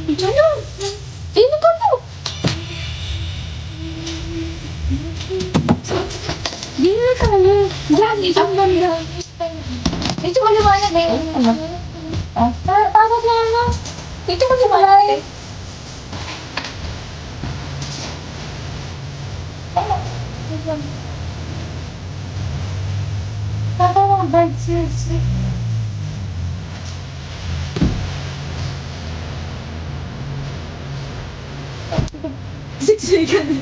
Ano? Dito ka po. Dito ka na. Dito ka na. Dito ka liwanag na yun. Tapos na ano? Dito ka liwanag. Tapos ang bad sis. Siksikan.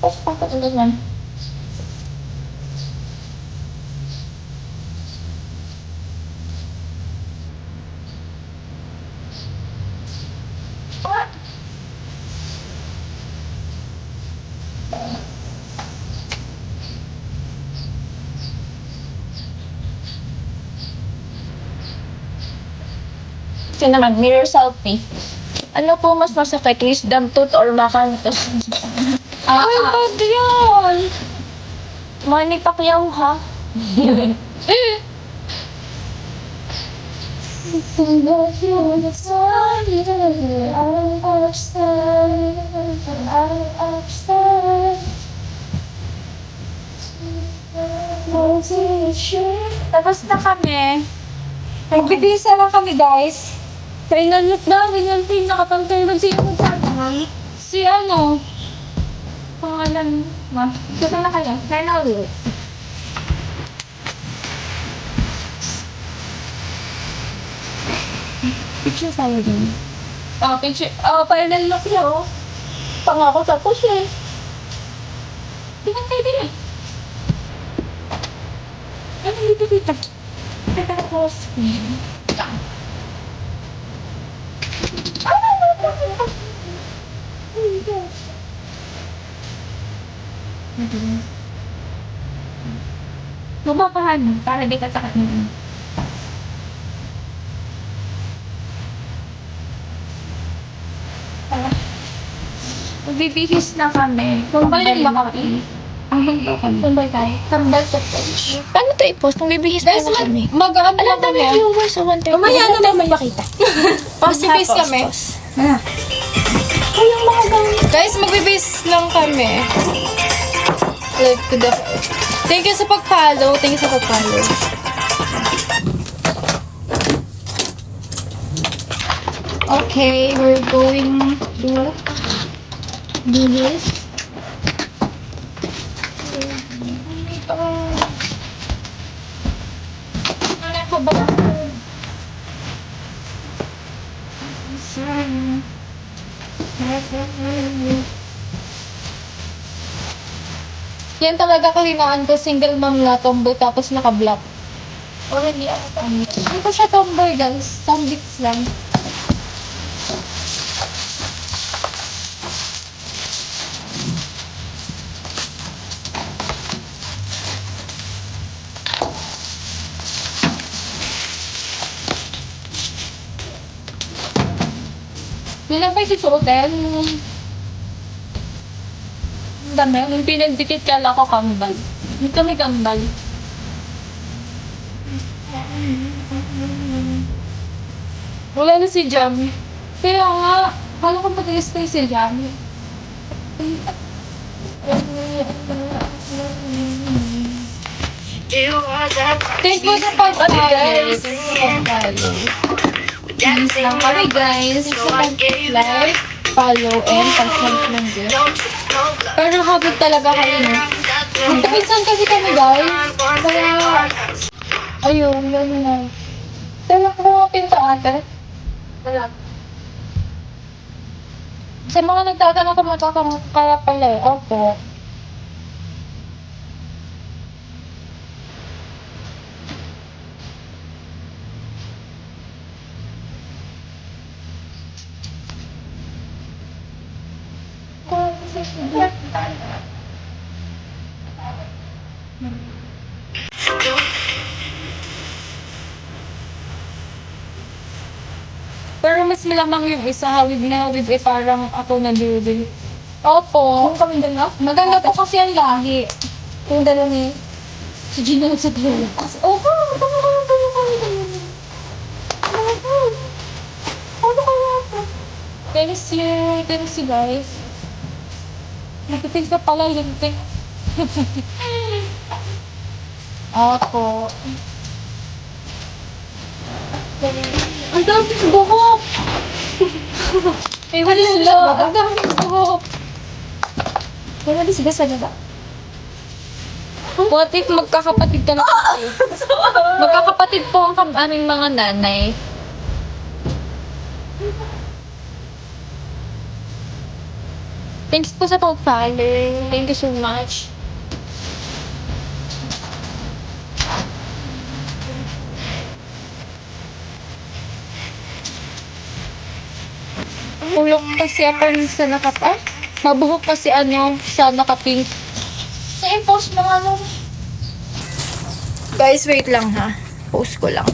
Tapos ulit yan. Kasi naman, mirror selfie. Ano po mas masakit? Wisdom tooth or makantos? Ay, bad yan! Manny Pacquiao, ha? Tapos na kami. Nagbibisa lang kami, guys. Final look na, final thing. Nakapag-final sino magsabi? Si ano? Pangalan mo. Dito na kayo. Final look. Picture tayo din. Oh, picture. Oh, final look niya, oh. Pangako tapos eh. Tingnan kayo din eh. Ano dito dito? Tapos. Bumapahan para di ka sakit nito. Magbibihis na kami. Kumbay ba kami? Kumbay tayo. Kumbay sa page. Paano ito i-post? Magbibihis na kami. Mag-ano Alam kami. dami viewers sa 130. Mamaya na naman makita. Magbibis kami. Ay, yung mga gamit. Guys, magbibis lang kami. Live to the... Thank you sa pag-follow. Thank you sa pag-follow. Okay, we're going to do this. Ano ko ba? Yan talaga kalinaan ko. Single mom na tomboy tapos naka-block. O, hindi ako kami. Hindi ko siya tomboy, guys. Tombits lang. Bilang pa isusuotin. Ang dami. Yung pinagdikit kala ko kambal. Hindi kami kambal. Wala na si Jamie. Kaya nga, kala ko mag-i-stay si Jamie. Thank you sa pag-follow. Please lang kami, guys. Sa pag-like, follow, and pag-like lang din. Pero habit talaga kayo, no? Minsan kasi kami, guys. Kaya, ayun, yun na. Tala ko mga pinto ate. Wala. Sa mga nagtatanong kung matutong kaya pala eh. Opo. Pero mas mas malamang yung isa, hawig na hawig eh, parang ako na dude. Opo. Kung kami dalawa? Maganda po kasi ang lahi. Yung dalawa ni... Si Gino sa dulo. Opo, ano kaya ito? Thanks you guys. Nagtitig ka pala, lintik. Opo. Ang dami ng buhok! Eh, wala sila. Ang dami ng buhok. Wala di sila sa nila. What if magkakapatid ka na kasi? Magkakapatid po ang aming mga nanay. Thanks po sa pag-follow. Thank you so much. Ulok kasi ako sa nakapa. Mabuhok kasi sa nakapink. Sa i-post mo ano? Guys, wait lang ha. Post ko lang.